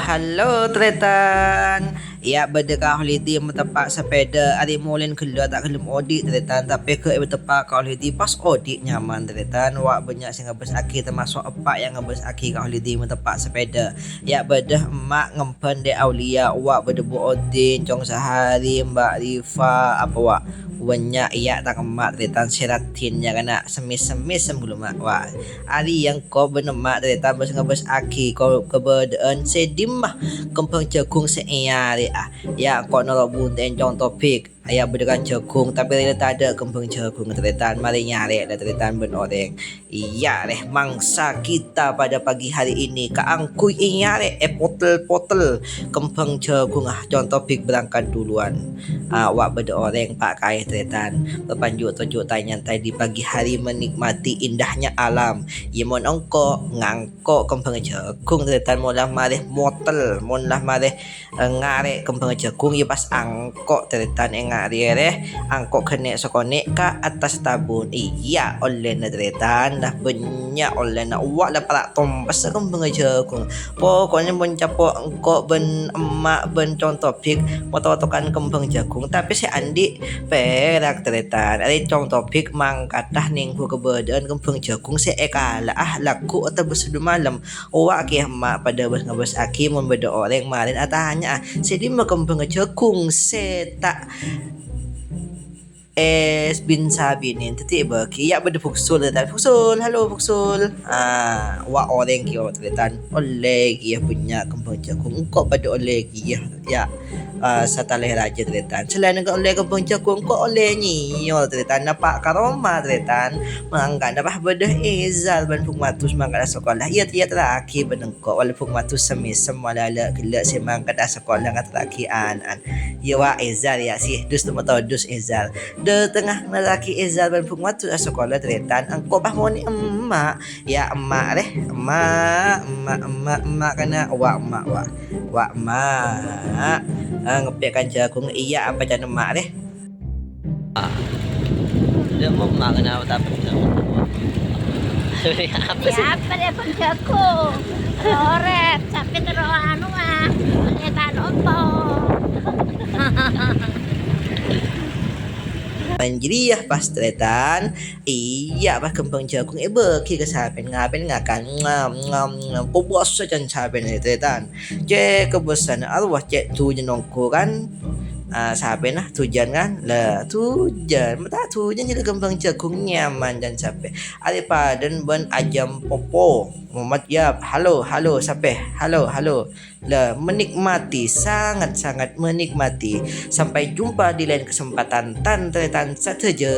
Halo tretan. Ya berdeka holiday mentepak sepeda ari molen keluar tak kelem odik tretan tapi ke bertepak ka holiday pas odik nyaman tretan wak banyak sing ngebes aki termasuk epak yang ngebes aki ka holiday mentepak sepeda. Ya bedah emak ngempen de Aulia wak berdebu odin cong sehari Mbak Rifa apa wak banyak iya tak emak tretan seratinnya kena semis-semis sebelum mak wak ari yang kau benemak tretan bes ngebes aki kau kebedaan sedim mah kempeng jagung seiyari ya kau norok bunten jong topik ayah berdekan jagung tapi rela tak ada kempeng jagung tretan mari nyari lah tretan ben oreng iya reh mangsa kita pada pagi hari ini kaangkui nyari potel-potel kempeng jagung jong topik berangkat duluan wak beda oreng pak kai tretan berpanjuk-tunjuk tanya di pagi hari menikmati indahnya alam ya mon ongko ngangkok kempeng jagung tretan molah mareh motel molah mareh ngare kempeng jagung ya pas angkok tretan ngare angkok kene sokone ka atas tabun iya oleh na tretan dah banyak oleh na wak lah para tombas kempeng jagung pokoknya mencapo angkok ben emak ben contoh pik moto-motokan kempeng jagung tapi si Andi perak tretan ada contoh pik mangkatah ningku kebedaan kempeng jagung si ekala laku atau besudu malam wak ki emak pada bos ngebos aki mun beda orang marin atanya sedih mah kempeng jagung tak bin sabinin teti bagi ya berde fuksul dan fuksul halo fuksul wa orang kio tretan oleh kia punya kempeng jagung kok pada oleh kia ya sataleh raja tretan selain engkau oleh kempeng jagung kok oleh nyio tretan napak karoma tretan mangga dapat berde izal ban fukmatus mangga sekolah ia tiat laki benengko wala fukmatus semis semua lala gelak semang kada sekolah kat laki an ya wa izal ya sih dus tau dus izal de tengah lelaki Izal dan Fukmatu sekolah tretan angko bah moni emak ya emak deh emak kena wa emak ngepiakan jagung iya apa jangan emak deh dia mau emak kena tapi apa sih apa deh pun jagung lorep sampai terus anu ternyata opo jadi ya pas tretan iya pas kempeng jagung beki kesapen ngapen ngakan ngam puas saja sapen tretan je kebesan arwah cek tu jenongku kan sapen lah tujuan kan lah tujuan mata tujuan jadi kempeng jagung nyaman dan sape ari paden ben ajam popo Muhammad ya halo sape halo lah menikmati sangat menikmati sampai jumpa di lain kesempatan tan tretan saja.